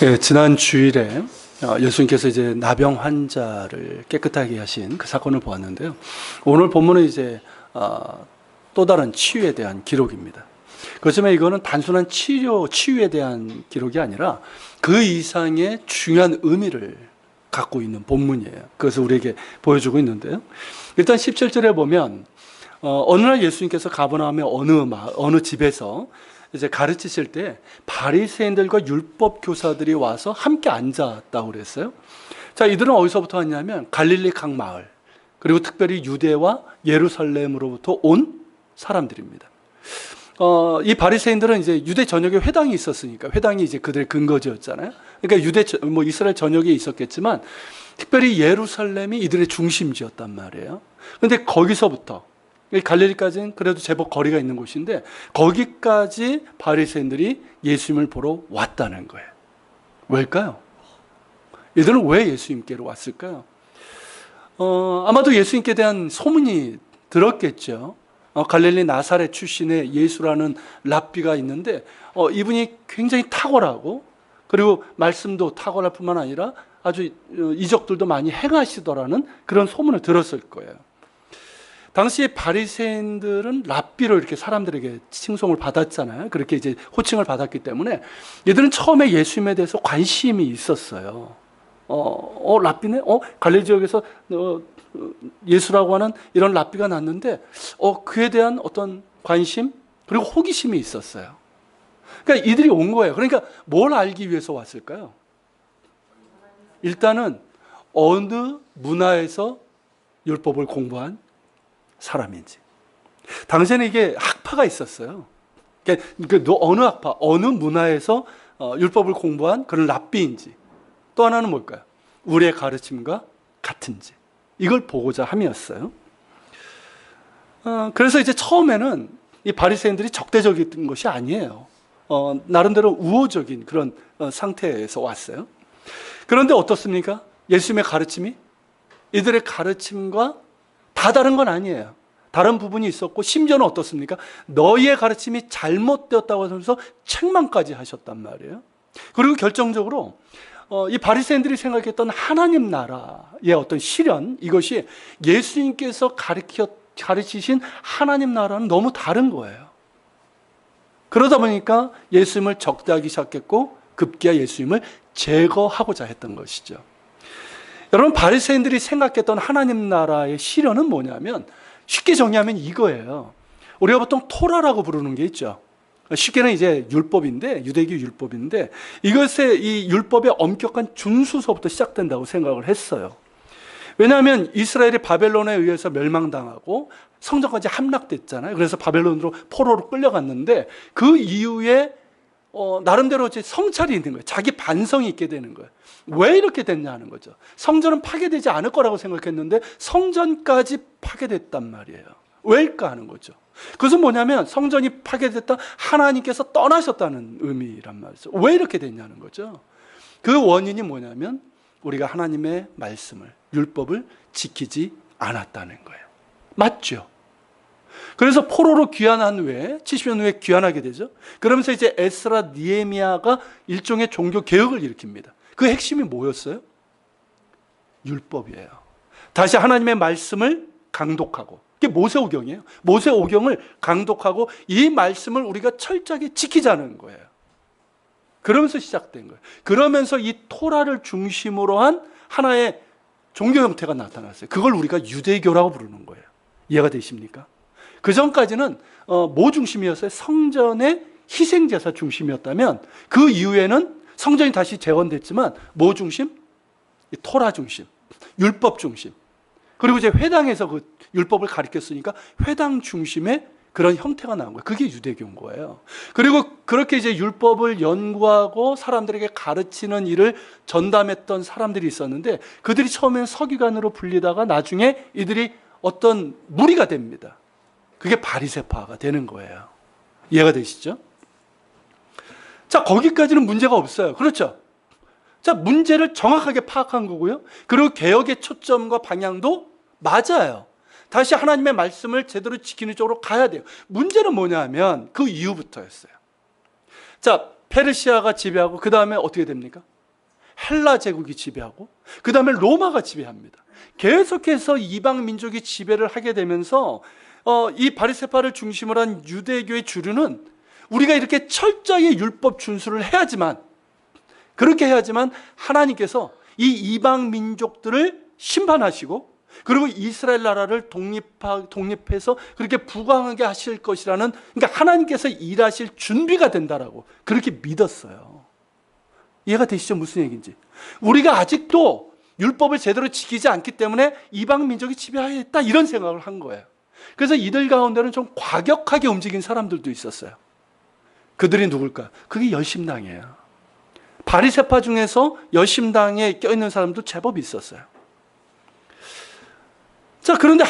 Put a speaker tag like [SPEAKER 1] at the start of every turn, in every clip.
[SPEAKER 1] 예, 지난 주일에 예수님께서 이제 나병 환자를 깨끗하게 하신 그 사건을 보았는데요. 오늘 본문은 이제 또 다른 치유에 대한 기록입니다. 그렇지만 이거는 단순한 치유에 대한 기록이 아니라 그 이상의 중요한 의미를 갖고 있는 본문이에요. 그래서 우리에게 보여주고 있는데요. 일단 17절에 보면 어느 날 예수님께서 가버나움의 어느 집에서 이제 가르치실 때 바리새인들과 율법 교사들이 와서 함께 앉았다고 그랬어요. 자, 이들은 어디서부터 왔냐면 갈릴리 각 마을, 그리고 특별히 유대와 예루살렘으로부터 온 사람들입니다. 이 바리새인들은 이제 유대 전역에 회당이 있었으니까, 회당이 이제 그들의 근거지였잖아요. 그러니까 이스라엘 전역에 있었겠지만 특별히 예루살렘이 이들의 중심지였단 말이에요. 그런데 거기서부터 갈릴리까지는 그래도 제법 거리가 있는 곳인데 거기까지 바리새인들이 예수님을 보러 왔다는 거예요. 왜일까요? 이들은 왜 예수님께로 왔을까요? 아마도 예수님께 대한 소문이 들었겠죠. 갈릴리 나사렛 출신의 예수라는 랍비가 있는데 이분이 굉장히 탁월하고, 그리고 말씀도 탁월할 뿐만 아니라 아주 이적들도 많이 행하시더라는 그런 소문을 들었을 거예요. 당시 바리새인들은 랍비로 이렇게 사람들에게 칭송을 받았잖아요. 그렇게 이제 호칭을 받았기 때문에 얘들은 처음에 예수님에 대해서 관심이 있었어요. 랍비네? 갈릴리 지역에서 예수라고 하는 이런 랍비가 났는데 그에 대한 어떤 관심 그리고 호기심이 있었어요. 그러니까 이들이 온 거예요. 그러니까 뭘 알기 위해서 왔을까요? 일단은 어느 문화에서 율법을 공부한 사람인지. 당시에는 이게 학파가 있었어요. 그러니까 어느 학파, 어느 문화에서 율법을 공부한 그런 랍비인지. 또 하나는 뭘까요? 우리의 가르침과 같은지. 이걸 보고자 함이었어요. 그래서 이제 처음에는 이 바리새인들이 적대적인 것이 아니에요. 나름대로 우호적인 그런 상태에서 왔어요. 그런데 어떻습니까? 예수님의 가르침이 이들의 가르침과 다 다른 건 아니에요. 다른 부분이 있었고, 심지어는 어떻습니까? 너희의 가르침이 잘못되었다고 하면서 책망까지 하셨단 말이에요. 그리고 결정적으로 이 바리새인들이 생각했던 하나님 나라의 어떤 실현, 이것이 예수님께서 가르치신 하나님 나라는 너무 다른 거예요. 그러다 보니까 예수님을 적대하기 시작했고 급기야 예수님을 제거하고자 했던 것이죠. 여러분, 바리새인들이 생각했던 하나님 나라의 실현은 뭐냐면 쉽게 정리하면 이거예요. 우리가 보통 토라라고 부르는 게 있죠. 쉽게는 이제 율법인데, 유대교 율법인데, 이것의 이 율법의 엄격한 준수서부터 시작된다고 생각을 했어요. 왜냐하면 이스라엘이 바벨론에 의해서 멸망당하고 성전까지 함락됐잖아요. 그래서 바벨론으로 포로로 끌려갔는데 그 이후에 나름대로 이제 성찰이 있는 거예요. 자기 반성이 있게 되는 거예요. 왜 이렇게 됐냐는 거죠. 성전은 파괴되지 않을 거라고 생각했는데 성전까지 파괴됐단 말이에요. 왜일까 하는 거죠. 그것은 뭐냐면 성전이 파괴됐다, 하나님께서 떠나셨다는 의미란 말이죠. 왜 이렇게 됐냐는 거죠. 그 원인이 뭐냐면 우리가 하나님의 말씀을, 율법을 지키지 않았다는 거예요. 맞죠? 그래서 포로로 귀환한 후에 70년 후에 귀환하게 되죠. 그러면서 이제 에스라, 느헤미야가 일종의 종교 개혁을 일으킵니다. 그 핵심이 뭐였어요? 율법이에요. 다시 하나님의 말씀을 강독하고, 이게 모세오경이에요. 모세오경을 강독하고 이 말씀을 우리가 철저하게 지키자는 거예요. 그러면서 시작된 거예요. 그러면서 이 토라를 중심으로 한 하나의 종교 형태가 나타났어요. 그걸 우리가 유대교라고 부르는 거예요. 이해가 되십니까? 그 전까지는 뭐 중심이었어요? 성전의 희생제사 중심이었다면 그 이후에는 성전이 다시 재건됐지만 뭐 중심? 토라 중심, 율법 중심. 그리고 이제 회당에서 그 율법을 가르쳤으니까 회당 중심의 그런 형태가 나온 거예요. 그게 유대교인 거예요. 그리고 그렇게 이제 율법을 연구하고 사람들에게 가르치는 일을 전담했던 사람들이 있었는데 그들이 처음에는 서기관으로 불리다가 나중에 이들이 어떤 무리가 됩니다. 그게 바리새파가 되는 거예요. 이해가 되시죠? 자, 거기까지는 문제가 없어요. 그렇죠? 자, 문제를 정확하게 파악한 거고요. 그리고 개혁의 초점과 방향도 맞아요. 다시 하나님의 말씀을 제대로 지키는 쪽으로 가야 돼요. 문제는 뭐냐면 그 이후부터였어요. 자, 페르시아가 지배하고 그 다음에 어떻게 됩니까? 헬라 제국이 지배하고 그 다음에 로마가 지배합니다. 계속해서 이방 민족이 지배를 하게 되면서 이 바리새파를 중심으로 한 유대교의 주류는 우리가 이렇게 철저히 율법 준수를 해야지만, 그렇게 해야지만 하나님께서 이 이방 민족들을 심판하시고 그리고 이스라엘 나라를 독립해서 그렇게 부강하게 하실 것이라는, 그러니까 하나님께서 일하실 준비가 된다라고 그렇게 믿었어요. 이해가 되시죠? 무슨 얘기인지. 우리가 아직도 율법을 제대로 지키지 않기 때문에 이방 민족이 지배하겠다 이런 생각을 한 거예요. 그래서 이들 가운데는 좀 과격하게 움직인 사람들도 있었어요. 그들이 누굴까? 그게 열심당이에요. 바리새파 중에서 열심당에 껴있는 사람도 제법 있었어요. 자, 그런데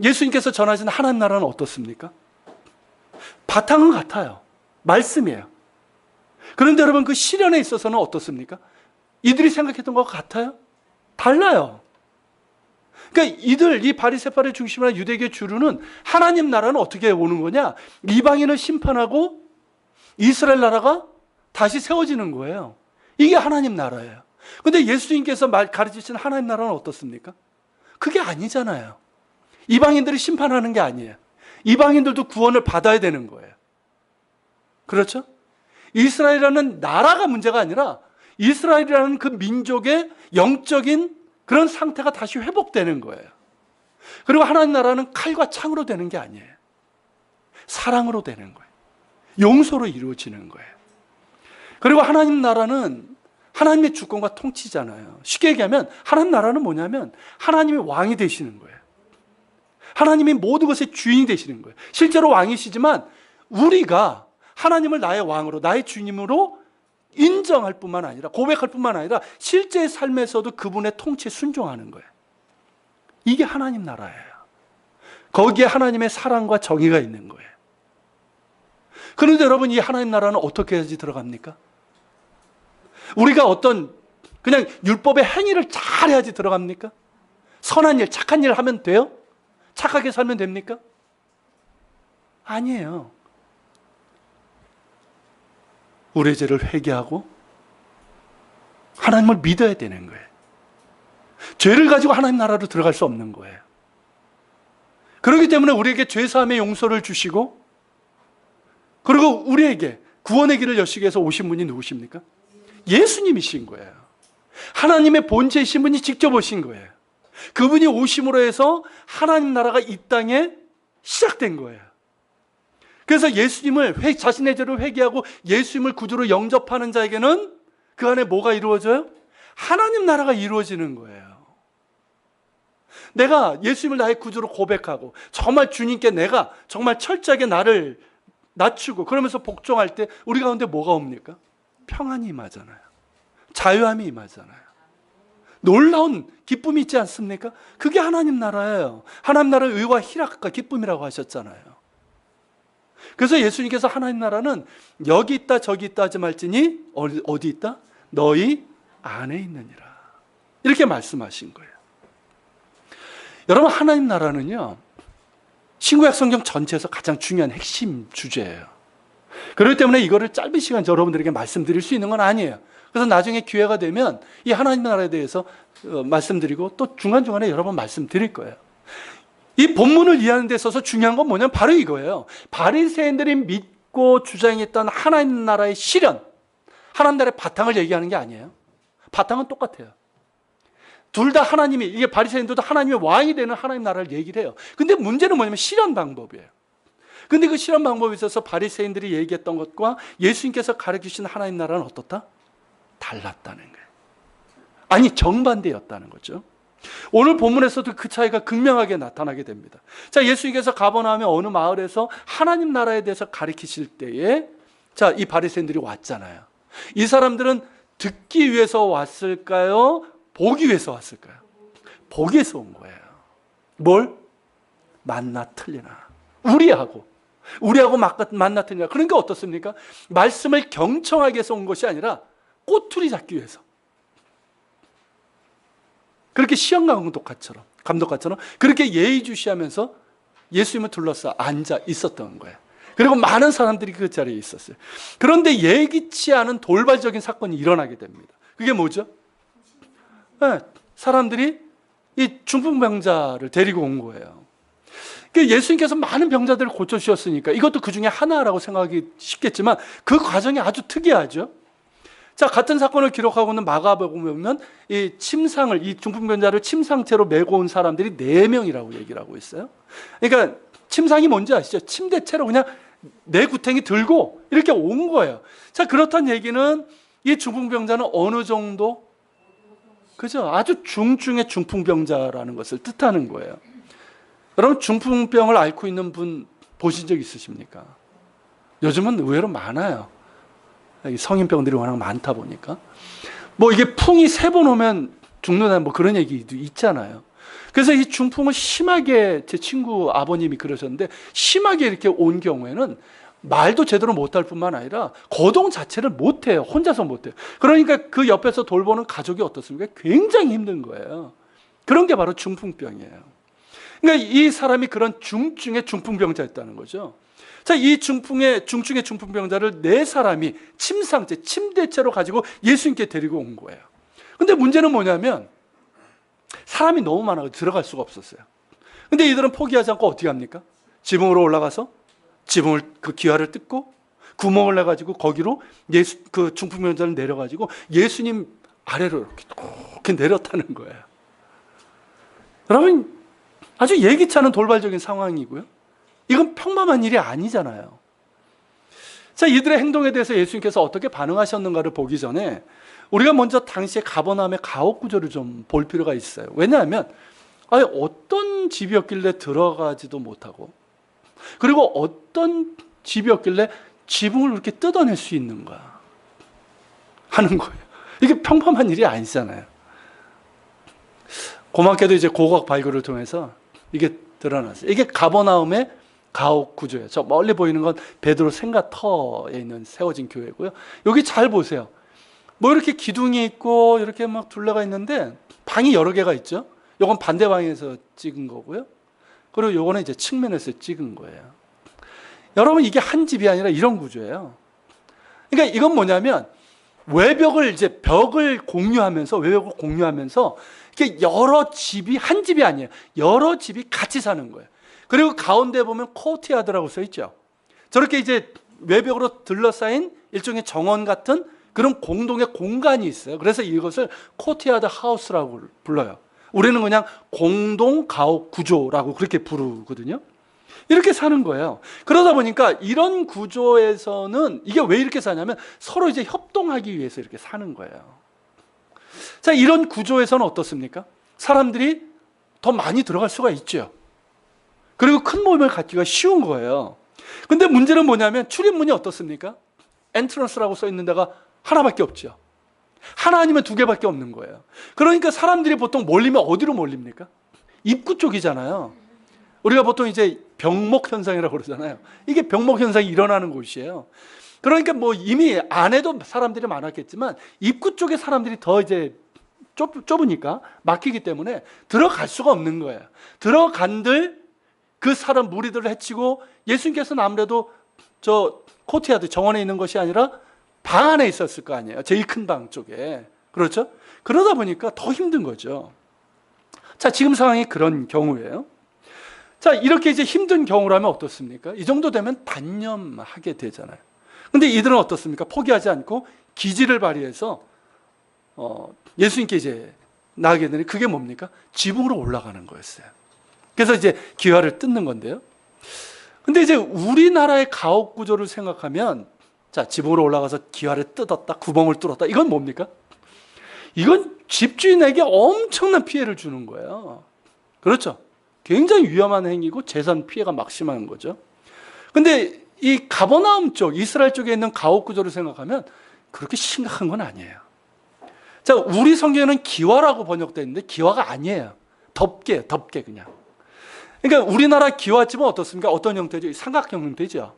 [SPEAKER 1] 예수님께서 전하신 하나님 나라는 어떻습니까? 바탕은 같아요. 말씀이에요. 그런데 여러분, 그 실현에 있어서는 어떻습니까? 이들이 생각했던 것 같아요? 달라요. 그러니까 이 바리새파를 중심으로 한 유대교 주류는 하나님 나라는 어떻게 오는 거냐? 이방인을 심판하고 이스라엘 나라가 다시 세워지는 거예요. 이게 하나님 나라예요. 그런데 예수님께서 가르치신 하나님 나라는 어떻습니까? 그게 아니잖아요. 이방인들이 심판하는 게 아니에요. 이방인들도 구원을 받아야 되는 거예요. 그렇죠? 이스라엘이라는 나라가 문제가 아니라 이스라엘이라는 그 민족의 영적인 그런 상태가 다시 회복되는 거예요. 그리고 하나님 나라는 칼과 창으로 되는 게 아니에요. 사랑으로 되는 거예요. 용서로 이루어지는 거예요. 그리고 하나님 나라는 하나님의 주권과 통치잖아요. 쉽게 얘기하면 하나님 나라는 뭐냐면 하나님의 왕이 되시는 거예요. 하나님이 모든 것의 주인이 되시는 거예요. 실제로 왕이시지만 우리가 하나님을 나의 왕으로, 나의 주님으로 인정할 뿐만 아니라, 고백할 뿐만 아니라 실제 삶에서도 그분의 통치에 순종하는 거예요. 이게 하나님 나라예요. 거기에 하나님의 사랑과 정의가 있는 거예요. 그런데 여러분, 이 하나님 나라는 어떻게 해야지 들어갑니까? 우리가 그냥 율법의 행위를 잘 해야지 들어갑니까? 선한 일, 착한 일 하면 돼요? 착하게 살면 됩니까? 아니에요. 우리의 죄를 회개하고 하나님을 믿어야 되는 거예요. 죄를 가지고 하나님 나라로 들어갈 수 없는 거예요. 그렇기 때문에 우리에게 죄사함의 용서를 주시고, 그리고 우리에게 구원의 길을 여시기 위해서 오신 분이 누구십니까? 예수님이신 거예요. 하나님의 본체이신 분이 직접 오신 거예요. 그분이 오심으로 해서 하나님 나라가 이 땅에 시작된 거예요. 그래서 예수님을, 자신의 죄를 회개하고 예수님을 구주로 영접하는 자에게는 그 안에 뭐가 이루어져요? 하나님 나라가 이루어지는 거예요. 내가 예수님을 나의 구주로 고백하고 정말 주님께 내가 정말 철저하게 나를 낮추고 그러면서 복종할 때 우리 가운데 뭐가 옵니까? 평안이 임하잖아요. 자유함이 임하잖아요. 놀라운 기쁨이 있지 않습니까? 그게 하나님 나라예요. 하나님 나라의 의와 희락과 기쁨이라고 하셨잖아요. 그래서 예수님께서 하나님 나라는 여기 있다 저기 있다 하지 말지니 어디 있다? 너희 안에 있느니라. 이렇게 말씀하신 거예요. 여러분, 하나님 나라는요, 신구약 성경 전체에서 가장 중요한 핵심 주제예요. 그렇기 때문에 이거를 짧은 시간 여러분들에게 말씀드릴 수 있는 건 아니에요. 그래서 나중에 기회가 되면 이 하나님 나라에 대해서 말씀드리고 또 중간중간에 여러 번 말씀드릴 거예요. 이 본문을 이해하는 데 있어서 중요한 건 뭐냐면 바로 이거예요. 바리새인들이 믿고 주장했던 하나님 나라의 실현, 하나님 나라의 바탕을 얘기하는 게 아니에요. 바탕은 똑같아요. 둘 다 하나님이, 이게 바리새인들도 하나님의 왕이 되는 하나님 나라를 얘기를 해요. 근데 문제는 뭐냐면 실현 방법이에요. 근데 그 실현 방법에 있어서 바리새인들이 얘기했던 것과 예수님께서 가르치신 하나님 나라는 어떻다? 달랐다는 거예요. 아니, 정반대였다는 거죠. 오늘 본문에서도 그 차이가 극명하게 나타나게 됩니다. 자, 예수님께서 가버나움의 어느 마을에서 하나님 나라에 대해서 가르치실 때에, 자, 이 바리새인들이 왔잖아요. 이 사람들은 듣기 위해서 왔을까요? 보기 위해서 왔을까요? 보기 위해서 온 거예요. 뭘? 만나 틀리나. 우리하고 만나 틀리나. 그러니까 어떻습니까? 말씀을 경청하기 위해서 온 것이 아니라 꼬투리 잡기 위해서. 그렇게 시험 감독관처럼 그렇게 예의주시하면서 예수님을 둘러싸 앉아 있었던 거예요. 그리고 많은 사람들이 그 자리에 있었어요. 그런데 예기치 않은 돌발적인 사건이 일어나게 됩니다. 그게 뭐죠? 네, 사람들이 이 중풍병자를 데리고 온 거예요. 예수님께서 많은 병자들을 고쳐주셨으니까 이것도 그 중에 하나라고 생각하기 쉽겠지만 그 과정이 아주 특이하죠. 자, 같은 사건을 기록하고 있는 마가복음에 보면 이 중풍병자를 침상채로 메고 온 사람들이 4명이라고 얘기를 하고 있어요. 그러니까 침상이 뭔지 아시죠? 침대채로 그냥 내 구탱이 들고 이렇게 온 거예요. 자, 그렇다는 얘기는 이 중풍병자는 어느 정도? 그죠? 아주 중증의 중풍병자라는 것을 뜻하는 거예요. 여러분, 중풍병을 앓고 있는 분 보신 적 있으십니까? 요즘은 의외로 많아요. 성인병들이 워낙 많다 보니까. 뭐 이게 풍이 3번 오면 죽는다 뭐 그런 얘기도 있잖아요. 그래서 이 중풍을 심하게, 제 친구 아버님이 그러셨는데, 심하게 이렇게 온 경우에는 말도 제대로 못할 뿐만 아니라 거동 자체를 못해요. 혼자서 못해요. 그러니까 그 옆에서 돌보는 가족이 어떻습니까? 굉장히 힘든 거예요. 그런 게 바로 중풍병이에요. 그러니까 이 사람이 그런 중증의 중풍병자였다는 거죠. 자, 이 중증의 중풍병자를 4사람이 침상채, 침대채로 가지고 예수님께 데리고 온 거예요. 근데 문제는 뭐냐면 사람이 너무 많아서 들어갈 수가 없었어요. 근데 이들은 포기하지 않고 어떻게 합니까? 지붕으로 올라가서 지붕을, 그 기와를 뜯고 구멍을 내가지고 거기로 그 중풍병자를 내려가지고 예수님 아래로 이렇게 내렸다는 거예요. 여러분, 아주 예기치 않은 돌발적인 상황이고요. 이건 평범한 일이 아니잖아요. 자, 이들의 행동에 대해서 예수님께서 어떻게 반응하셨는가를 보기 전에 우리가 먼저 당시에 가버나움의 가옥 구조를 좀 볼 필요가 있어요. 왜냐하면 어떤 집이었길래 들어가지도 못하고, 그리고 어떤 집이었길래 지붕을 이렇게 뜯어낼 수 있는가 하는 거예요. 이게 평범한 일이 아니잖아요. 고맙게도 이제 고고학 발굴을 통해서 이게 드러났어요. 이게 가버나움의 가옥 구조예요. 저 멀리 보이는 건 베드로 생가터에 있는 세워진 교회고요. 여기 잘 보세요. 뭐 이렇게 기둥이 있고 이렇게 막 둘러가 있는데 방이 여러 개가 있죠. 요건 반대 방에서 찍은 거고요. 그리고 요거는 이제 측면에서 찍은 거예요. 여러분, 이게 한 집이 아니라 이런 구조예요. 그러니까 이건 뭐냐면 외벽을 공유하면서 이렇게 여러 집이, 한 집이 아니에요. 여러 집이 같이 사는 거예요. 그리고 가운데 보면 코트야드라고 써 있죠. 저렇게 이제 외벽으로 둘러싸인 일종의 정원 같은 그런 공동의 공간이 있어요. 그래서 이것을 코트야드 하우스라고 불러요. 우리는 그냥 공동 가옥 구조라고 그렇게 부르거든요. 이렇게 사는 거예요. 그러다 보니까 이런 구조에서는 이게 왜 이렇게 사냐면 서로 이제 협동하기 위해서 이렇게 사는 거예요. 자, 이런 구조에서는 어떻습니까? 사람들이 더 많이 들어갈 수가 있죠. 그리고 큰 모임을 갖기가 쉬운 거예요. 근데 문제는 뭐냐면 출입문이 어떻습니까? 엔트런스라고 써 있는 데가 하나밖에 없죠. 하나 아니면 2개밖에 없는 거예요. 그러니까 사람들이 보통 몰리면 어디로 몰립니까? 입구 쪽이잖아요. 우리가 보통 이제 병목 현상이라고 그러잖아요. 이게 병목 현상이 일어나는 곳이에요. 그러니까 뭐 이미 안에도 사람들이 많았겠지만 입구 쪽에 사람들이 더 이제 좁으니까 막히기 때문에 들어갈 수가 없는 거예요. 들어간들 그 사람 무리들을 해치고 예수님께서는 아무래도 저 코트야드 정원에 있는 것이 아니라 방 안에 있었을 거 아니에요. 제일 큰 방 쪽에. 그렇죠? 그러다 보니까 더 힘든 거죠. 자, 지금 상황이 그런 경우예요. 자, 이렇게 이제 힘든 경우라면 어떻습니까? 이 정도 되면 단념하게 되잖아요. 근데 이들은 어떻습니까? 포기하지 않고 기지를 발휘해서 예수님께 이제 나가게 되니 그게 뭡니까? 지붕으로 올라가는 거였어요. 그래서 이제 기와를 뜯는 건데요. 근데 이제 우리나라의 가옥 구조를 생각하면, 자, 지붕으로 올라가서 기와를 뜯었다, 구멍을 뚫었다. 이건 뭡니까? 이건 집주인에게 엄청난 피해를 주는 거예요. 그렇죠? 굉장히 위험한 행위고 재산 피해가 막심한 거죠. 근데 이 가버나움 쪽, 이스라엘 쪽에 있는 가옥 구조를 생각하면 그렇게 심각한 건 아니에요. 자, 우리 성경에는 기와라고 번역되어 있는데 기와가 아니에요. 덮개 그냥. 그러니까 우리나라 기와집은 어떻습니까? 어떤 형태죠? 삼각형 형태죠.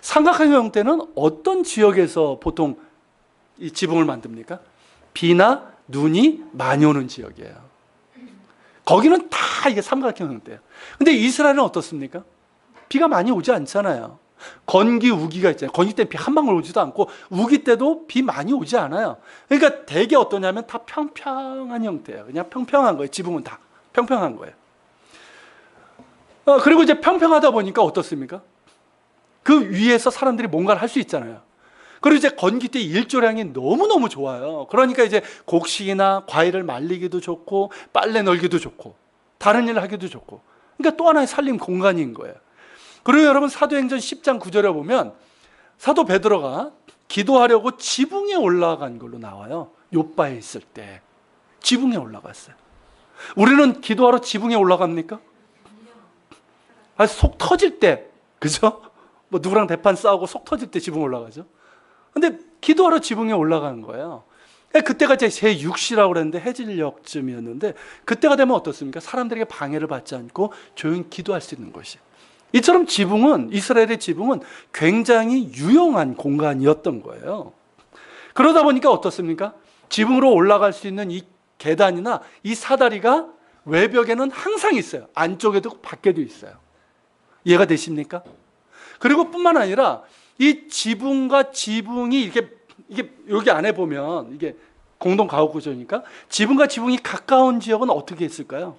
[SPEAKER 1] 삼각형 형태는 어떤 지역에서 보통 이 지붕을 만듭니까? 비나 눈이 많이 오는 지역이에요. 거기는 다 이게 삼각형 형태예요. 근데 이스라엘은 어떻습니까? 비가 많이 오지 않잖아요. 건기, 우기가 있잖아요. 건기 때는 비 한 방울 오지도 않고 우기 때도 비 많이 오지 않아요. 그러니까 되게 어떠냐면 다 평평한 형태예요. 그냥 평평한 거예요. 지붕은 다 평평한 거예요. 그리고 이제 평평하다 보니까 어떻습니까? 그 위에서 사람들이 뭔가를 할 수 있잖아요. 그리고 이제 건기 때 일조량이 너무너무 좋아요. 그러니까 이제 곡식이나 과일을 말리기도 좋고 빨래 널기도 좋고 다른 일을 하기도 좋고, 그러니까 또 하나의 살림 공간인 거예요. 그리고 여러분 사도행전 10장 9절에 보면 사도 베드로가 기도하려고 지붕에 올라간 걸로 나와요. 요바에 있을 때 지붕에 올라갔어요. 우리는 기도하러 지붕에 올라갑니까? 속 터질 때, 그죠? 뭐 누구랑 대판 싸우고 속 터질 때 지붕 올라가죠. 근데 기도하러 지붕에 올라간 거예요. 그때가 제 제6시라고 그랬는데 해질녘쯤이었는데, 그때가 되면 어떻습니까? 사람들에게 방해를 받지 않고 조용히 기도할 수 있는 것이. 이처럼 지붕은, 이스라엘의 지붕은 굉장히 유용한 공간이었던 거예요. 그러다 보니까 어떻습니까? 지붕으로 올라갈 수 있는 이 계단이나 이 사다리가 외벽에는 항상 있어요. 안쪽에도 밖에도 있어요. 이해가 되십니까? 그리고 뿐만 아니라 이 지붕과 지붕이 이게 여기 안에 보면 이게 공동 가옥 구조니까 지붕과 지붕이 가까운 지역은 어떻게 했을까요?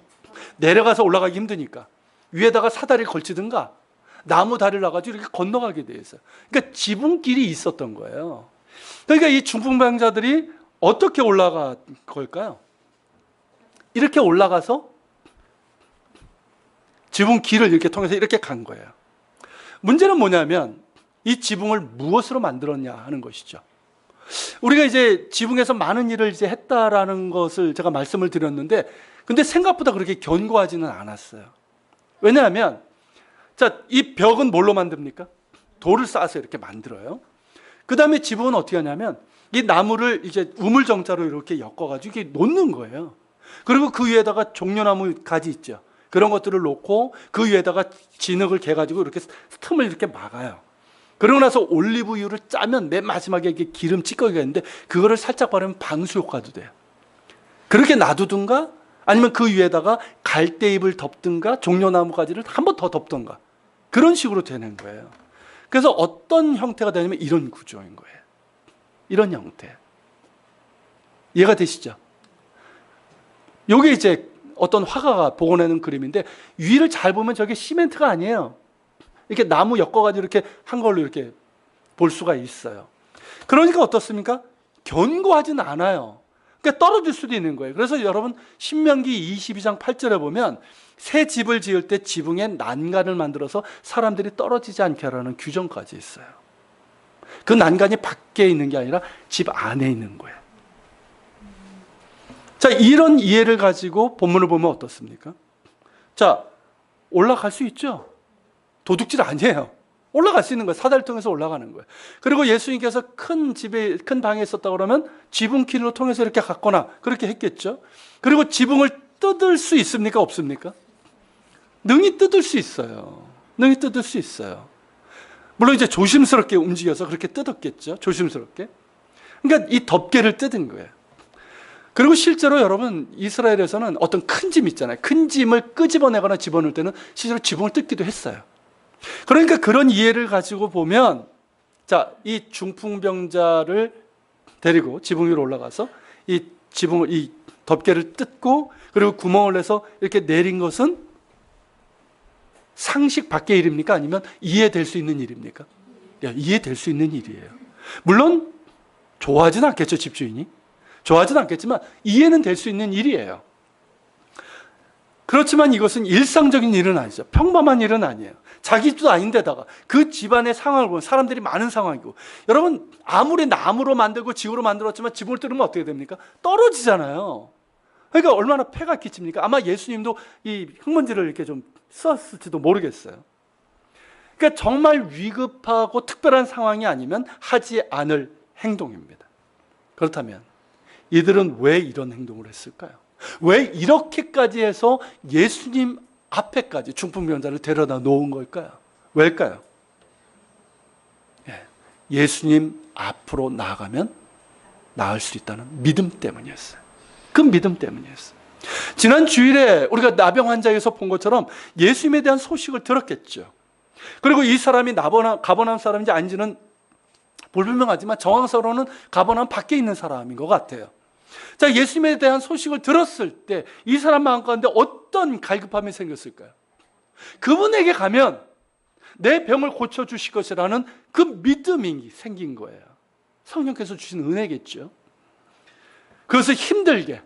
[SPEAKER 1] 내려가서 올라가기 힘드니까 위에다가 사다리를 걸치든가 나무 다리를 놔가지고 이렇게 건너가게 돼 있어요. 그러니까 지붕길이 있었던 거예요. 그러니까 이 중풍병자들이 어떻게 올라간 걸까요? 이렇게 올라가서 지붕길을 이렇게 통해서 이렇게 간 거예요. 문제는 뭐냐면 이 지붕을 무엇으로 만들었냐 하는 것이죠. 우리가 이제 지붕에서 많은 일을 이제 했다라는 것을 제가 말씀을 드렸는데, 근데 생각보다 그렇게 견고하지는 않았어요. 왜냐하면 자, 이 벽은 뭘로 만듭니까? 돌을 쌓아서 이렇게 만들어요. 그 다음에 지붕은 어떻게 하냐면 이 나무를 이제 우물정자로 이렇게 엮어가지고 이렇게 놓는 거예요. 그리고 그 위에다가 종려나무 가지 있죠. 그런 것들을 놓고 그 위에다가 진흙을 개가지고 이렇게 틈을 이렇게 막아요. 그러고 나서 올리브유를 짜면 맨 마지막에 이게 기름 찌꺼기가 있는데 그거를 살짝 바르면 방수 효과도 돼요. 그렇게 놔두든가 아니면 그 위에다가 갈대잎을 덮든가 종려나무 가지를 한 번 더 덮든가 그런 식으로 되는 거예요. 그래서 어떤 형태가 되냐면 이런 구조인 거예요. 이런 형태. 이해가 되시죠? 요게 이제 어떤 화가가 복원해낸 그림인데 위를 잘 보면 저게 시멘트가 아니에요. 이렇게 나무 엮어가지고 이렇게 한 걸로 이렇게 볼 수가 있어요. 그러니까 어떻습니까? 견고하지는 않아요. 그러니까 떨어질 수도 있는 거예요. 그래서 여러분 신명기 22장 8절에 보면 새 집을 지을 때 지붕에 난간을 만들어서 사람들이 떨어지지 않게 하라는 규정까지 있어요. 그 난간이 밖에 있는 게 아니라 집 안에 있는 거예요. 자, 이런 이해를 가지고 본문을 보면 어떻습니까? 자, 올라갈 수 있죠. 도둑질 아니에요. 올라갈 수 있는 거예요. 사다리를 통해서 올라가는 거예요. 그리고 예수님께서 큰 집에, 큰 방에 있었다고 그러면 지붕길로 통해서 이렇게 갔거나 그렇게 했겠죠. 그리고 지붕을 뜯을 수 있습니까? 없습니까? 능히 뜯을 수 있어요. 능히 뜯을 수 있어요. 물론 이제 조심스럽게 움직여서 그렇게 뜯었겠죠. 조심스럽게. 그러니까 이 덮개를 뜯은 거예요. 그리고 실제로 여러분 이스라엘에서는 어떤 큰 짐 있잖아요. 큰 짐을 끄집어내거나 집어넣을 때는 실제로 지붕을 뜯기도 했어요. 그러니까 그런 이해를 가지고 보면 자, 이 중풍병자를 데리고 지붕 위로 올라가서 이 지붕을 이 덮개를 뜯고 그리고 구멍을 내서 이렇게 내린 것은 상식 밖의 일입니까? 아니면 이해될 수 있는 일입니까? 이해될 수 있는 일이에요. 물론 좋아하진 않겠죠, 집주인이. 좋아하진 않겠지만 이해는 될 수 있는 일이에요. 그렇지만 이것은 일상적인 일은 아니죠. 평범한 일은 아니에요. 자기 집도 아닌데다가 그 집안의 상황을 보면 사람들이 많은 상황이고, 여러분 아무리 나무로 만들고 지구로 만들었지만 지붕을 뚫으면 어떻게 됩니까? 떨어지잖아요. 그러니까 얼마나 폐가 끼칩니까? 아마 예수님도 이 흙먼지를 이렇게 좀 썼을지도 모르겠어요. 그러니까 정말 위급하고 특별한 상황이 아니면 하지 않을 행동입니다. 그렇다면 이들은 왜 이런 행동을 했을까요? 왜 이렇게까지 해서 예수님 앞에까지 중풍병자를 데려다 놓은 걸까요? 왜일까요? 예수님 앞으로 나아가면 나을 수 있다는 믿음 때문이었어요. 그 믿음 때문이었어요. 지난 주일에 우리가 나병 환자에서 본 것처럼 예수님에 대한 소식을 들었겠죠. 그리고 이 사람이 가버나움 사람인지 아닌지는 불분명하지만 정황상으로는 가버나움 밖에 있는 사람인 것 같아요. 자, 예수님에 대한 소식을 들었을 때 이 사람 마음 가운데 어떤 갈급함이 생겼을까요? 그분에게 가면 내 병을 고쳐주실 것이라는 그 믿음이 생긴 거예요. 성령께서 주신 은혜겠죠. 그것을 힘들게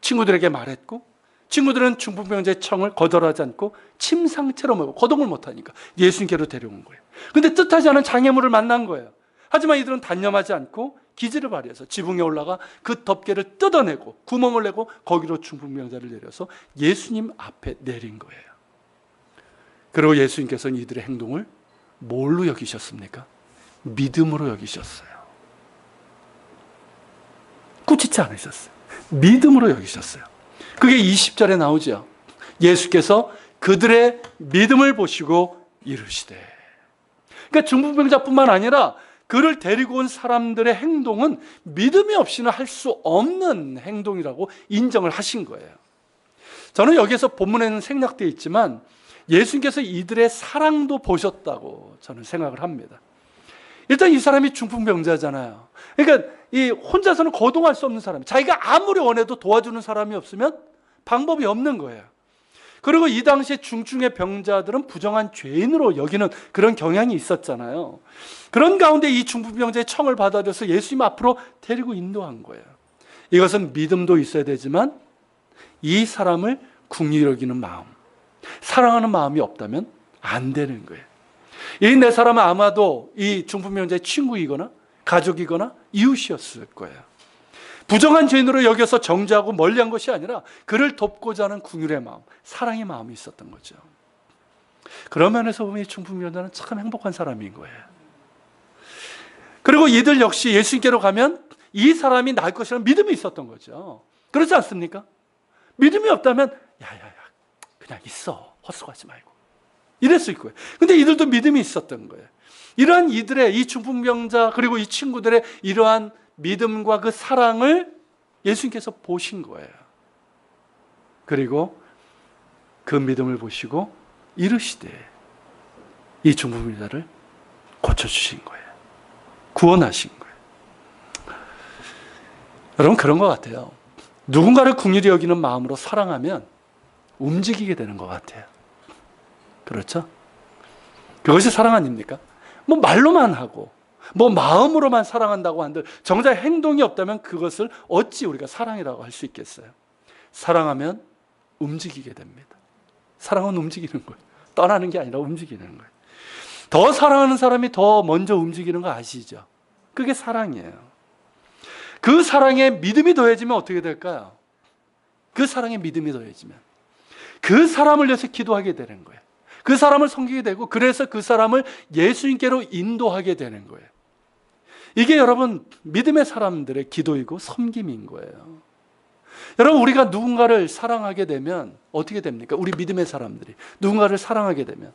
[SPEAKER 1] 친구들에게 말했고, 친구들은 중풍병자의 청을 거절하지 않고 침상처럼 하고 거동을 못하니까 예수님께로 데려온 거예요. 근데 뜻하지 않은 장애물을 만난 거예요. 하지만 이들은 단념하지 않고 기지를 발휘해서 지붕에 올라가 그 덮개를 뜯어내고 구멍을 내고 거기로 중풍병자를 내려서 예수님 앞에 내린 거예요. 그리고 예수님께서는 이들의 행동을 뭘로 여기셨습니까? 믿음으로 여기셨어요. 꾸짖지 않으셨어요. 믿음으로 여기셨어요. 그게 20절에 나오죠. 예수께서 그들의 믿음을 보시고 이르시되. 그러니까 중풍병자뿐만 아니라 그를 데리고 온 사람들의 행동은 믿음이 없이는 할 수 없는 행동이라고 인정을 하신 거예요. 저는 여기에서 본문에는 생략되어 있지만 예수님께서 이들의 사랑도 보셨다고 저는 생각을 합니다. 일단 이 사람이 중풍병자잖아요. 그러니까 이 혼자서는 거동할 수 없는 사람, 자기가 아무리 원해도 도와주는 사람이 없으면 방법이 없는 거예요. 그리고 이 당시에 중증의 병자들은 부정한 죄인으로 여기는 그런 경향이 있었잖아요. 그런 가운데 이 중풍병자의 청을 받아들여서 예수님 앞으로 데리고 인도한 거예요. 이것은 믿음도 있어야 되지만 이 사람을 긍휼히 여기는 마음, 사랑하는 마음이 없다면 안 되는 거예요. 이 네 사람은 아마도 이 중풍병자의 친구이거나 가족이거나 이웃이었을 거예요. 부정한 죄인으로 여겨서 정죄하고 멀리한 것이 아니라 그를 돕고자 하는 긍휼의 마음, 사랑의 마음이 있었던 거죠. 그런 면에서 보면 이 중풍병자는 참 행복한 사람인 거예요. 그리고 이들 역시 예수님께로 가면 이 사람이 나을 것이라는 믿음이 있었던 거죠. 그렇지 않습니까? 믿음이 없다면 야야야 그냥 있어, 헛수고하지 말고 이랬을 거예요. 근데 이들도 믿음이 있었던 거예요. 이러한 이들의 이 중풍병자 그리고 이 친구들의 이러한 믿음과 그 사랑을 예수님께서 보신 거예요. 그리고 그 믿음을 보시고 이르시되 이 중풍병자를 고쳐주신 거예요. 구원하신 거예요. 여러분 그런 것 같아요. 누군가를 긍휼히 여기는 마음으로 사랑하면 움직이게 되는 것 같아요. 그렇죠? 그것이 사랑 아닙니까? 뭐 말로만 하고 뭐 마음으로만 사랑한다고 한들 정작 행동이 없다면 그것을 어찌 우리가 사랑이라고 할 수 있겠어요? 사랑하면 움직이게 됩니다. 사랑은 움직이는 거예요. 떠나는 게 아니라 움직이는 거예요. 더 사랑하는 사람이 더 먼저 움직이는 거 아시죠? 그게 사랑이에요. 그 사랑에 믿음이 더해지면 어떻게 될까요? 그 사랑에 믿음이 더해지면 그 사람을 위해서 기도하게 되는 거예요. 그 사람을 섬기게 되고 그래서 그 사람을 예수님께로 인도하게 되는 거예요. 이게 여러분 믿음의 사람들의 기도이고 섬김인 거예요. 여러분 우리가 누군가를 사랑하게 되면 어떻게 됩니까? 우리 믿음의 사람들이 누군가를 사랑하게 되면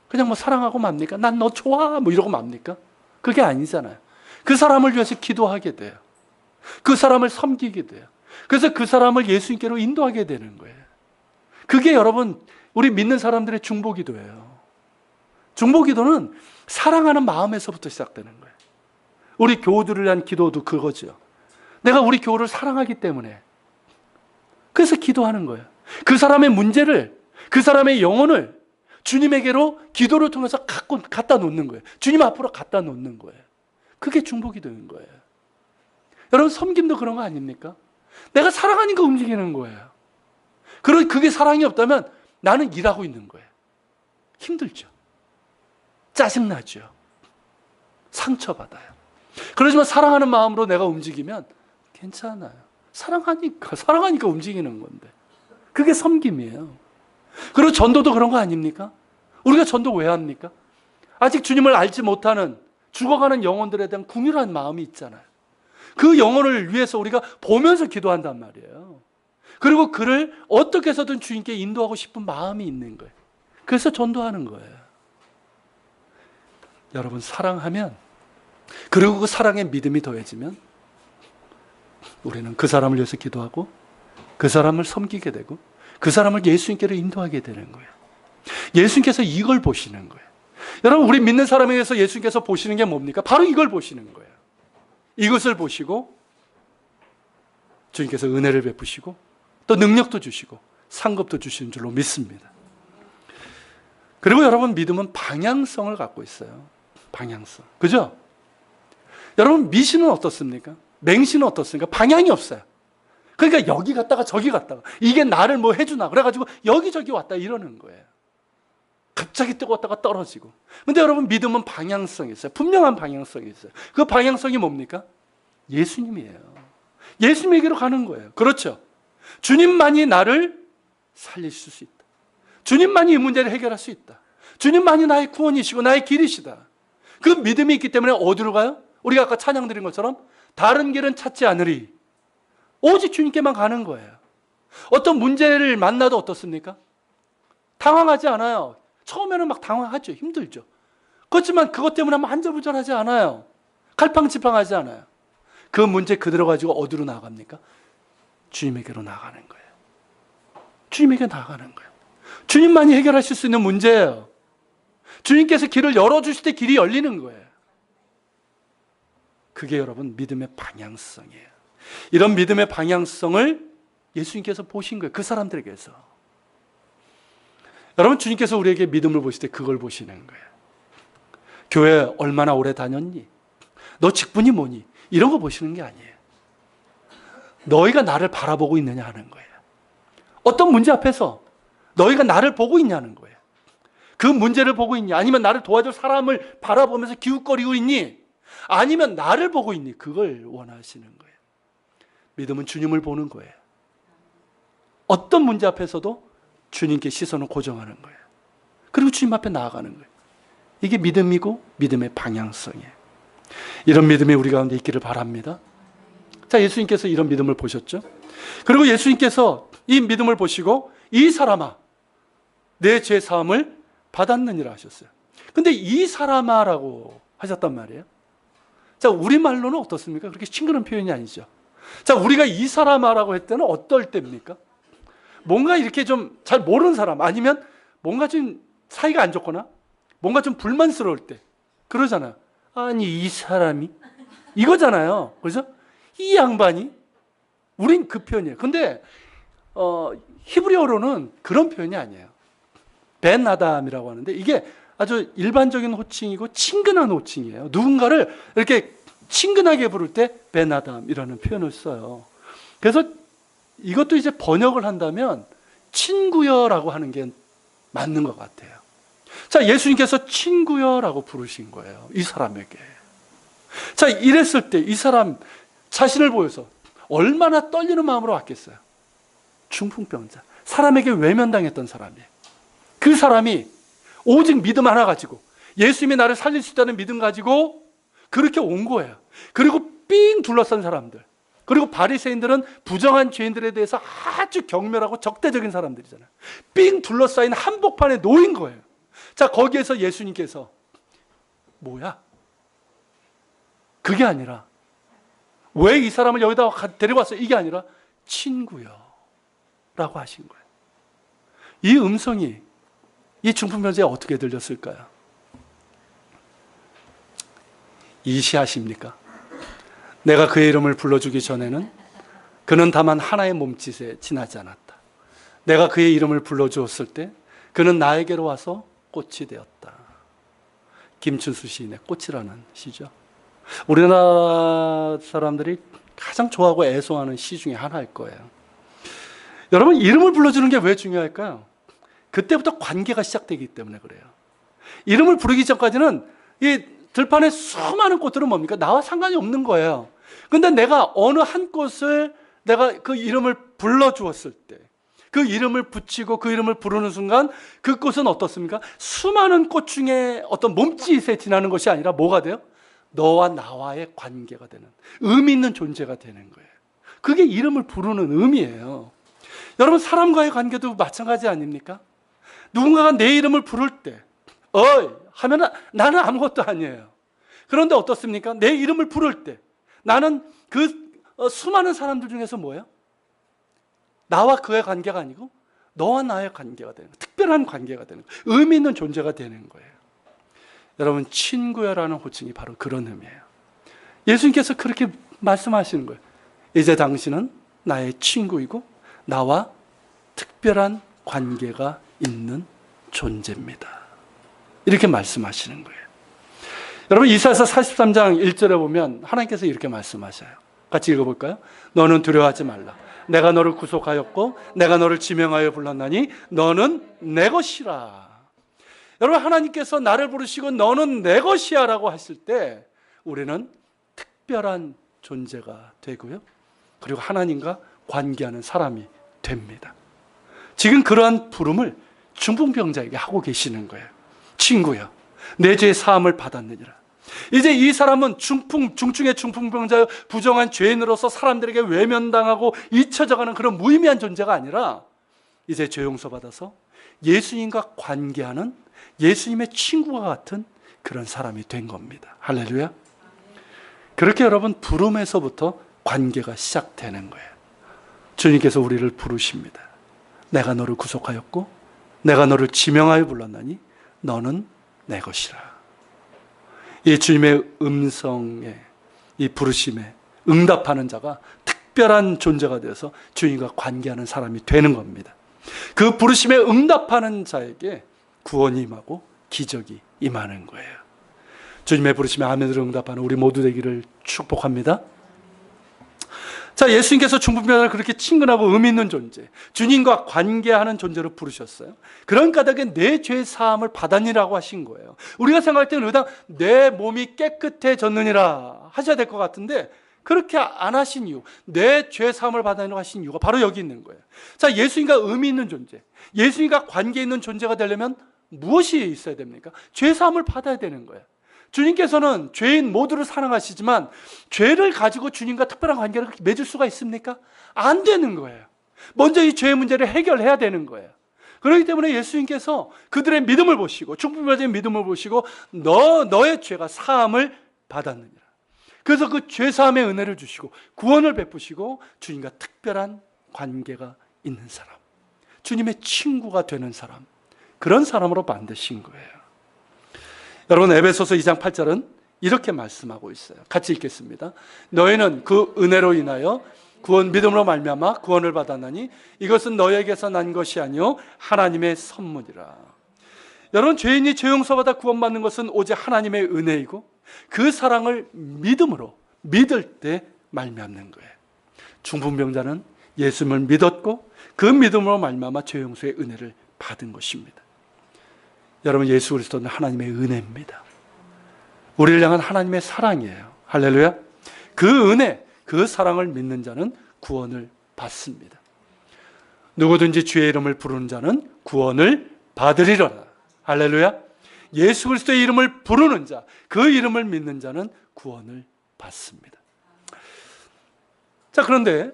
[SPEAKER 1] 그냥 뭐 사랑하고 맙니까? 난 너 좋아 뭐 이러고 맙니까? 그게 아니잖아요. 그 사람을 위해서 기도하게 돼요. 그 사람을 섬기게 돼요. 그래서 그 사람을 예수님께로 인도하게 되는 거예요. 그게 여러분 우리 믿는 사람들의 중보기도예요. 중보기도는 사랑하는 마음에서부터 시작되는 거예요. 우리 교우들을 위한 기도도 그거죠. 내가 우리 교우를 사랑하기 때문에 그래서 기도하는 거예요. 그 사람의 문제를, 그 사람의 영혼을 주님에게로 기도를 통해서 갖다 놓는 거예요. 주님 앞으로 갖다 놓는 거예요. 그게 중보기도인 거예요. 여러분 섬김도 그런 거 아닙니까? 내가 사랑하니까 움직이는 거예요. 그게 사랑이 없다면 나는 일하고 있는 거예요. 힘들죠. 짜증나죠. 상처받아요. 그렇지만 사랑하는 마음으로 내가 움직이면 괜찮아요. 사랑하니까 움직이는 건데. 그게 섬김이에요. 그리고 전도도 그런 거 아닙니까? 우리가 전도 왜 합니까? 아직 주님을 알지 못하는 죽어가는 영혼들에 대한 긍휼한 마음이 있잖아요. 그 영혼을 위해서 우리가 보면서 기도한단 말이에요. 그리고 그를 어떻게 해서든 주님께 인도하고 싶은 마음이 있는 거예요. 그래서 전도하는 거예요. 여러분 사랑하면 그리고 그 사랑에 믿음이 더해지면 우리는 그 사람을 위해서 기도하고 그 사람을 섬기게 되고 그 사람을 예수님께로 인도하게 되는 거예요. 예수님께서 이걸 보시는 거예요. 여러분, 우리 믿는 사람에 대해서 예수님께서 보시는 게 뭡니까? 바로 이걸 보시는 거예요. 이것을 보시고 주님께서 은혜를 베푸시고 또 능력도 주시고 상급도 주시는 줄로 믿습니다. 그리고 여러분, 믿음은 방향성을 갖고 있어요. 방향성. 그죠? 여러분, 미신은 어떻습니까? 맹신은 어떻습니까? 방향이 없어요. 그러니까 여기 갔다가 저기 갔다가 이게 나를 뭐 해주나 그래가지고 여기저기 왔다 이러는 거예요. 갑자기 뜨거웠다가 떨어지고. 근데 여러분, 믿음은 방향성이 있어요. 분명한 방향성이 있어요. 그 방향성이 뭡니까? 예수님이에요. 예수님에게로 가는 거예요. 그렇죠? 주님만이 나를 살리실 수 있다. 주님만이 이 문제를 해결할 수 있다. 주님만이 나의 구원이시고 나의 길이시다. 그 믿음이 있기 때문에 어디로 가요? 우리가 아까 찬양 드린 것처럼 다른 길은 찾지 않으리. 오직 주님께만 가는 거예요. 어떤 문제를 만나도 어떻습니까? 당황하지 않아요. 처음에는 막 당황하죠. 힘들죠. 그렇지만 그것 때문에 안절부절하지 않아요. 갈팡질팡하지 않아요. 그 문제 그대로 가지고 어디로 나아갑니까? 주님에게로 나가는 거예요. 주님에게 나가는 거예요. 주님만이 해결하실 수 있는 문제예요. 주님께서 길을 열어주실 때 길이 열리는 거예요. 그게 여러분 믿음의 방향성이에요. 이런 믿음의 방향성을 예수님께서 보신 거예요. 그 사람들에게서. 여러분, 주님께서 우리에게 믿음을 보실 때 그걸 보시는 거예요. 교회 얼마나 오래 다녔니? 너 직분이 뭐니? 이런 거 보시는 게 아니에요. 너희가 나를 바라보고 있느냐 하는 거예요. 어떤 문제 앞에서 너희가 나를 보고 있냐는 거예요. 그 문제를 보고 있니? 아니면 나를 도와줄 사람을 바라보면서 기웃거리고 있니? 아니면 나를 보고 있니? 그걸 원하시는 거예요. 믿음은 주님을 보는 거예요. 어떤 문제 앞에서도 주님께 시선을 고정하는 거예요. 그리고 주님 앞에 나아가는 거예요. 이게 믿음이고 믿음의 방향성이에요. 이런 믿음이 우리 가운데 있기를 바랍니다. 자, 예수님께서 이런 믿음을 보셨죠? 그리고 예수님께서 이 믿음을 보시고 이 사람아, 내 죄 사함을 받았느니라 하셨어요. 근데 이 사람아라고 하셨단 말이에요. 자, 우리말로는 어떻습니까? 그렇게 친근한 표현이 아니죠. 자, 우리가 이 사람아라고 할 때는 어떨 때입니까? 뭔가 이렇게 좀 잘 모르는 사람, 아니면 뭔가 좀 사이가 안 좋거나 뭔가 좀 불만스러울 때 그러잖아요. 아니, 이 사람이 이거잖아요. 그래서 이 양반이, 우린 그 표현이에요. 근데 히브리어로는 그런 표현이 아니에요. 벤 아담이라고 하는데 이게 아주 일반적인 호칭이고 친근한 호칭이에요. 누군가를 이렇게 친근하게 부를 때 벤 아담이라는 표현을 써요. 그래서 이것도 이제 번역을 한다면 친구여라고 하는 게 맞는 것 같아요. 자, 예수님께서 친구여라고 부르신 거예요. 이 사람에게. 자, 이랬을 때 이 사람 자신을 보여서 얼마나 떨리는 마음으로 왔겠어요. 중풍병자. 사람에게 외면당했던 사람이에요. 그 사람이 오직 믿음 하나 가지고 예수님이 나를 살릴 수 있다는 믿음 가지고 그렇게 온 거예요. 그리고 삥 둘러싼 사람들. 그리고 바리새인들은 부정한 죄인들에 대해서 아주 경멸하고 적대적인 사람들이잖아요. 삥 둘러싸인 한복판에 놓인 거예요. 자, 거기에서 예수님께서 뭐야? 그게 아니라 왜 이 사람을 여기다 데려왔어요? 이게 아니라 친구요 라고 하신 거예요. 이 음성이 이 중풍병자에 어떻게 들렸을까요? 이시하십니까? 내가 그의 이름을 불러주기 전에는 그는 다만 하나의 몸짓에 지나지 않았다. 내가 그의 이름을 불러주었을 때 그는 나에게로 와서 꽃이 되었다. 김춘수 시인의 꽃이라는 시죠. 우리나라 사람들이 가장 좋아하고 애송하는 시 중에 하나일 거예요. 여러분, 이름을 불러주는 게 왜 중요할까요? 그때부터 관계가 시작되기 때문에 그래요. 이름을 부르기 전까지는 이 들판에 수많은 꽃들은 뭡니까? 나와 상관이 없는 거예요. 근데 내가 어느 한 꽃을 내가 그 이름을 불러주었을 때, 그 이름을 붙이고 그 이름을 부르는 순간 그 꽃은 어떻습니까? 수많은 꽃 중에 어떤 몸짓에 지나는 것이 아니라 뭐가 돼요? 너와 나와의 관계가 되는, 의미 있는 존재가 되는 거예요. 그게 이름을 부르는 의미예요. 여러분, 사람과의 관계도 마찬가지 아닙니까? 누군가가 내 이름을 부를 때 어이 하면 나는 아무것도 아니에요. 그런데 어떻습니까? 내 이름을 부를 때 나는 그 수많은 사람들 중에서 뭐예요? 나와 그의 관계가 아니고 너와 나의 관계가 되는 거예요. 특별한 관계가 되는 거예요. 의미 있는 존재가 되는 거예요. 여러분, 친구야라는 호칭이 바로 그런 의미예요. 예수님께서 그렇게 말씀하시는 거예요. 이제 당신은 나의 친구이고 나와 특별한 관계가 있는 존재입니다. 이렇게 말씀하시는 거예요. 여러분, 이사야서 43장 1절에 보면 하나님께서 이렇게 말씀하셔요. 같이 읽어볼까요? 너는 두려워하지 말라. 내가 너를 구속하였고 내가 너를 지명하여 불렀나니 너는 내 것이라. 여러분, 하나님께서 나를 부르시고 너는 내 것이야 라고 하실 때 우리는 특별한 존재가 되고요, 그리고 하나님과 관계하는 사람이 됩니다. 지금 그러한 부름을 중풍병자에게 하고 계시는 거예요. 친구야, 내 죄의 사함을 받았느니라. 이제 이 사람은 중증의 중풍병자여 부정한 죄인으로서 사람들에게 외면당하고 잊혀져가는 그런 무의미한 존재가 아니라 이제 죄 용서받아서 예수님과 관계하는 예수님의 친구와 같은 그런 사람이 된 겁니다. 할렐루야. 그렇게 여러분, 부름에서부터 관계가 시작되는 거예요. 주님께서 우리를 부르십니다. 내가 너를 구속하였고 내가 너를 지명하여 불렀나니 너는 내 것이라. 이 주님의 음성에, 이 부르심에 응답하는 자가 특별한 존재가 되어서 주님과 관계하는 사람이 되는 겁니다. 그 부르심에 응답하는 자에게 구원이 임하고 기적이 임하는 거예요. 주님의 부르심에 아멘으로 응답하는 우리 모두 되기를 축복합니다. 자, 예수님께서 중풍병자를 그렇게 친근하고 의미 있는 존재, 주님과 관계하는 존재로 부르셨어요. 그런 까닭에 내 죄 사함을 받았니라고 하신 거예요. 우리가 생각할 때는 의당 내 몸이 깨끗해졌느니라 하셔야 될 것 같은데 그렇게 안 하신 이유, 내 죄 사함을 받았니라고 하신 이유가 바로 여기 있는 거예요. 자, 예수님과 의미 있는 존재, 예수님과 관계 있는 존재가 되려면 무엇이 있어야 됩니까? 죄 사함을 받아야 되는 거예요. 주님께서는 죄인 모두를 사랑하시지만 죄를 가지고 주님과 특별한 관계를 맺을 수가 있습니까? 안 되는 거예요. 먼저 이 죄의 문제를 해결해야 되는 거예요. 그렇기 때문에 예수님께서 그들의 믿음을 보시고, 중풍병자의 믿음을 보시고 너의 죄가 사함을 받았느니라. 그래서 그 죄 사함의 은혜를 주시고 구원을 베푸시고 주님과 특별한 관계가 있는 사람, 주님의 친구가 되는 사람, 그런 사람으로 만드신 거예요. 여러분, 에베소서 2장 8절은 이렇게 말씀하고 있어요. 같이 읽겠습니다. 너희는 그 은혜로 인하여 구원 믿음으로 말미암아 구원을 받았나니 이것은 너희에게서 난 것이 아니요 하나님의 선물이라. 여러분, 죄인이 죄 용서받아 구원받는 것은 오직 하나님의 은혜이고 그 사랑을 믿음으로 믿을 때 말미암는 거예요. 중풍병자는 예수님을 믿었고 그 믿음으로 말미암아 죄 용서의 은혜를 받은 것입니다. 여러분, 예수 그리스도는 하나님의 은혜입니다. 우리를 향한 하나님의 사랑이에요. 할렐루야. 그 은혜, 그 사랑을 믿는 자는 구원을 받습니다. 누구든지 주의 이름을 부르는 자는 구원을 받으리로라. 할렐루야. 예수 그리스도의 이름을 부르는 자, 그 이름을 믿는 자는 구원을 받습니다. 자, 그런데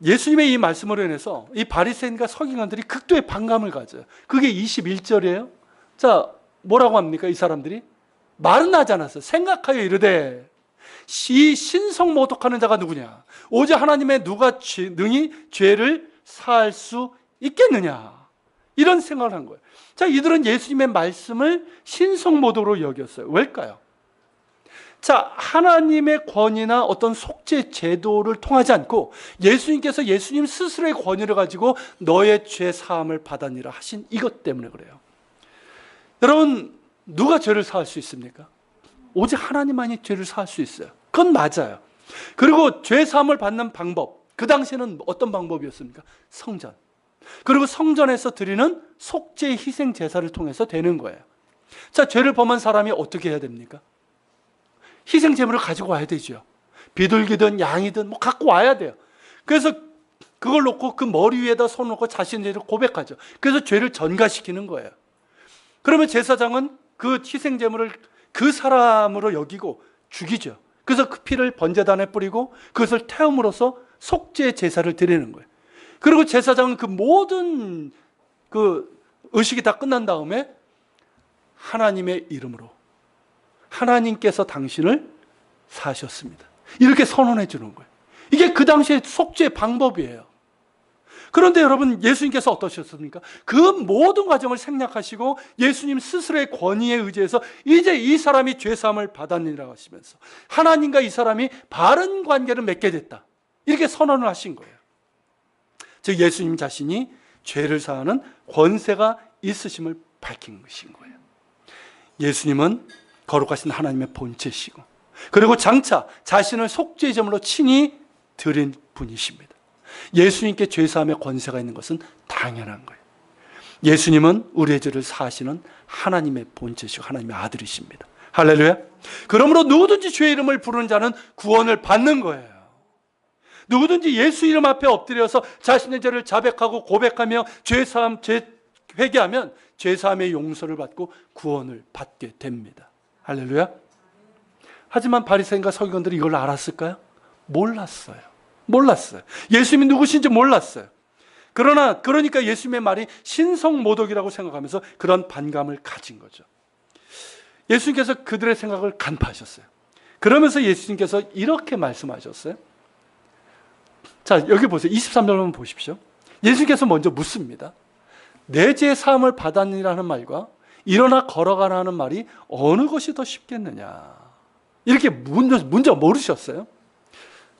[SPEAKER 1] 예수님의 이 말씀으로 인해서 이 바리새인과 서기관들이 극도의 반감을 가져요. 그게 21절이에요. 자, 뭐라고 합니까? 이 사람들이 말은 하지 않았어요. 생각하여 이르되 이 신성모독하는 자가 누구냐? 오직 하나님의 누가 능히 죄를 사할 수 있겠느냐? 이런 생각을 한 거예요. 자, 이들은 예수님의 말씀을 신성모독으로 여겼어요. 왜일까요? 자, 하나님의 권위나 어떤 속죄 제도를 통하지 않고 예수님께서 예수님 스스로의 권위를 가지고 너의 죄 사함을 받았니라 하신 이것 때문에 그래요. 여러분, 누가 죄를 사할 수 있습니까? 오직 하나님만이 죄를 사할 수 있어요. 그건 맞아요. 그리고 죄 사함을 받는 방법, 그 당시에는 어떤 방법이었습니까? 성전. 그리고 성전에서 드리는 속죄 희생 제사를 통해서 되는 거예요. 자, 죄를 범한 사람이 어떻게 해야 됩니까? 희생 제물을 가지고 와야 되죠. 비둘기든 양이든 뭐 갖고 와야 돼요. 그래서 그걸 놓고 그 머리 위에다 손 놓고 자신의 죄를 고백하죠. 그래서 죄를 전가시키는 거예요. 그러면 제사장은 그 희생 제물을 그 사람으로 여기고 죽이죠. 그래서 그 피를 번제단에 뿌리고 그것을 태움으로써 속죄 제사를 드리는 거예요. 그리고 제사장은 그 모든 그 의식이 다 끝난 다음에 하나님의 이름으로 하나님께서 당신을 사셨습니다. 이렇게 선언해 주는 거예요. 이게 그 당시의 속죄 방법이에요. 그런데 여러분, 예수님께서 어떠셨습니까? 그 모든 과정을 생략하시고 예수님 스스로의 권위에 의지해서 이제 이 사람이 죄사함을 받았느니라 하시면서 하나님과 이 사람이 바른 관계를 맺게 됐다, 이렇게 선언을 하신 거예요. 즉 예수님 자신이 죄를 사하는 권세가 있으심을 밝힌 것인 거예요. 예수님은 거룩하신 하나님의 본체시고, 그리고 장차 자신을 속죄제물로 친히 드린 분이십니다. 예수님께 죄사함의 권세가 있는 것은 당연한 거예요. 예수님은 우리의 죄를 사하시는 하나님의 본체시고 하나님의 아들이십니다. 할렐루야. 그러므로 누구든지 주의 이름을 부르는 자는 구원을 받는 거예요. 누구든지 예수 이름 앞에 엎드려서 자신의 죄를 자백하고 고백하며 죄사함, 회개하면 죄사함의 용서를 받고 구원을 받게 됩니다. 할렐루야. 하지만 바리새인과 서기관들이 이걸 알았을까요? 몰랐어요. 예수님이 누구신지 몰랐어요. 그러니까 예수님의 말이 신성모독이라고 생각하면서 그런 반감을 가진 거죠. 예수님께서 그들의 생각을 간파하셨어요. 그러면서 예수님께서 이렇게 말씀하셨어요. 자, 여기 보세요. 23절만 보십시오. 예수님께서 먼저 묻습니다. 내 죄 사함을 받았느니라는 말과 일어나 걸어가라는 말이 어느 것이 더 쉽겠느냐, 이렇게 먼저 물으셨어요.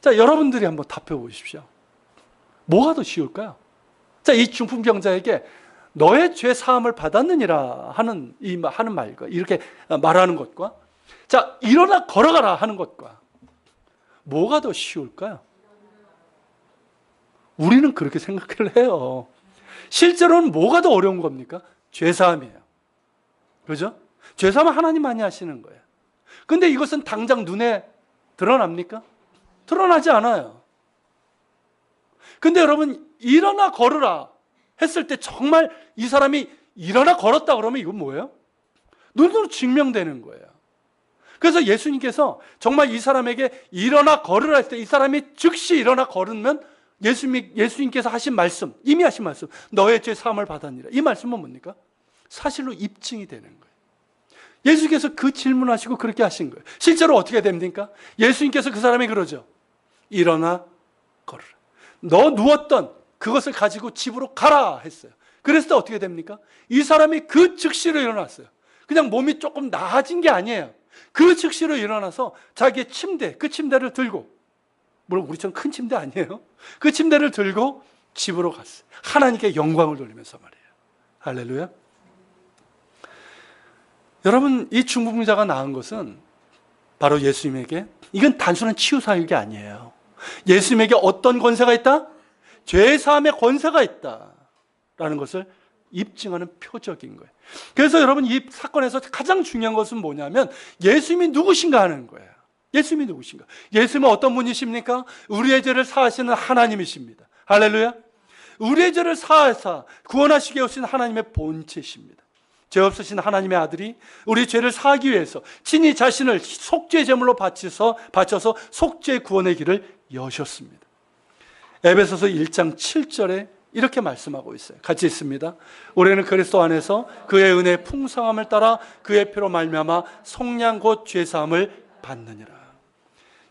[SPEAKER 1] 자, 여러분들이 한번 답해 보십시오. 뭐가 더 쉬울까요? 자, 이 중풍병자에게 너의 죄 사함을 받았느니라 하는 말과 이렇게 말하는 것과, 자, 일어나 걸어가라 하는 것과 뭐가 더 쉬울까요? 우리는 그렇게 생각을 해요. 실제로는 뭐가 더 어려운 겁니까? 죄사함이에요. 그죠? 죄사함은 하나님만이 하시는 거예요. 근데 이것은 당장 눈에 드러납니까? 드러나지 않아요. 근데 여러분, 일어나 걸으라 했을 때 정말 이 사람이 일어나 걸었다 그러면 이건 뭐예요? 눈으로 증명되는 거예요. 그래서 예수님께서 정말 이 사람에게 일어나 걸으라 할 때 이 사람이 즉시 일어나 걸으면 예수님께서 하신 말씀, 이미 하신 말씀, 너의 죄 사함을 받았니라, 이 말씀은 뭡니까? 사실로 입증이 되는 거예요. 예수님께서 그 질문하시고 그렇게 하신 거예요. 실제로 어떻게 됩니까? 예수님께서 그 사람이 그러죠. 일어나 걸으라. 너 누웠던 그것을 가지고 집으로 가라 했어요. 그랬을 때 어떻게 됩니까? 이 사람이 그 즉시로 일어났어요. 그냥 몸이 조금 나아진 게 아니에요. 그 즉시로 일어나서 자기의 침대, 그 침대를 들고, 물론 우리처럼 큰 침대 아니에요. 그 침대를 들고 집으로 갔어요. 하나님께 영광을 돌리면서 말이에요. 할렐루야. 여러분, 이 중풍자가 나은 것은 바로 예수님에게, 이건 단순한 치유 사역이 아니에요. 예수님에게 어떤 권세가 있다? 죄사함의 권세가 있다라는 것을 입증하는 표적인 거예요. 그래서 여러분, 이 사건에서 가장 중요한 것은 뭐냐면 예수님이 누구신가 하는 거예요. 예수님이 누구신가? 예수님은 어떤 분이십니까? 우리의 죄를 사하시는 하나님이십니다. 할렐루야. 우리의 죄를 사하사 구원하시게 오신 하나님의 본체십니다. 죄 없으신 하나님의 아들이 우리 죄를 사하기 위해서 친히 자신을 속죄 제물로 바쳐서 속죄 구원의 길을 여셨습니다. 에베소서 1장 7절에 이렇게 말씀하고 있어요. 같이 있습니다. 우리는 그리스도 안에서 그의 은혜의 풍성함을 따라 그의 피로 말미암아 속량 곧 죄사함을 받느니라.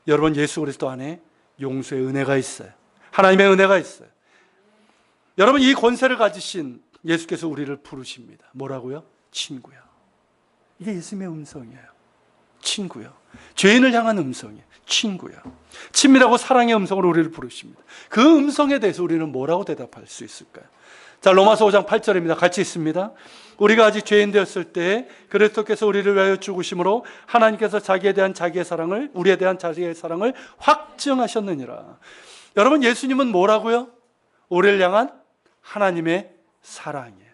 [SPEAKER 1] 여러분, 예수 그리스도 안에 용서의 은혜가 있어요. 하나님의 은혜가 있어요. 여러분, 이 권세를 가지신 예수께서 우리를 부르십니다. 뭐라고요? 친구야. 이게 예수님의 음성이에요. 친구야. 죄인을 향한 음성이에요. 친구야. 친밀하고 사랑의 음성으로 우리를 부르십니다. 그 음성에 대해서 우리는 뭐라고 대답할 수 있을까요? 자, 로마서 5장 8절입니다. 같이 있습니다. 우리가 아직 죄인 되었을 때 그리스도께서 우리를 위하여 죽으심으로 하나님께서 자기에 대한 자기의 사랑을, 우리에 대한 자기의 사랑을 확증하셨느니라. 여러분, 예수님은 뭐라고요? 우리를 향한 하나님의 사랑이에요.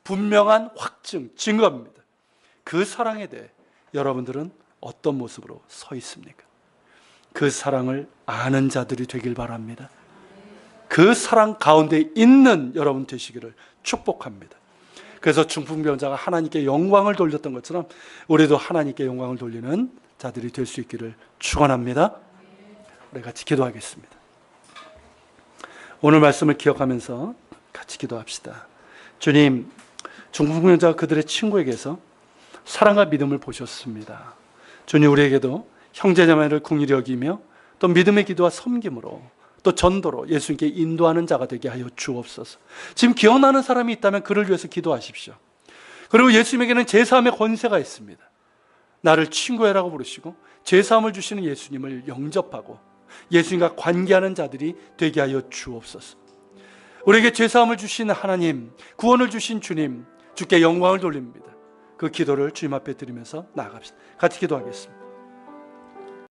[SPEAKER 1] 분명한 확증, 증거입니다. 그 사랑에 대해 여러분들은 어떤 모습으로 서 있습니까? 그 사랑을 아는 자들이 되길 바랍니다. 그 사랑 가운데 있는 여러분 되시기를 축복합니다. 그래서 중풍병자가 하나님께 영광을 돌렸던 것처럼 우리도 하나님께 영광을 돌리는 자들이 될 수 있기를 축원합니다. 우리 같이 기도하겠습니다. 오늘 말씀을 기억하면서 같이 기도합시다. 주님, 중풍병자가 그들의 친구에게서 사랑과 믿음을 보셨습니다. 주님, 우리에게도 형제자매를 긍휼히 여기며 또 믿음의 기도와 섬김으로 또 전도로 예수님께 인도하는 자가 되게 하여 주옵소서. 지금 기억나는 사람이 있다면 그를 위해서 기도하십시오. 그리고 예수님에게는 제사함의 권세가 있습니다. 나를 친구해라고 부르시고 제사함을 주시는 예수님을 영접하고 예수님과 관계하는 자들이 되게 하여 주옵소서. 우리에게 제사함을 주신 하나님, 구원을 주신 주님, 주께 영광을 돌립니다. 그 기도를 주님 앞에 드리면서 나아갑시다. 같이 기도하겠습니다.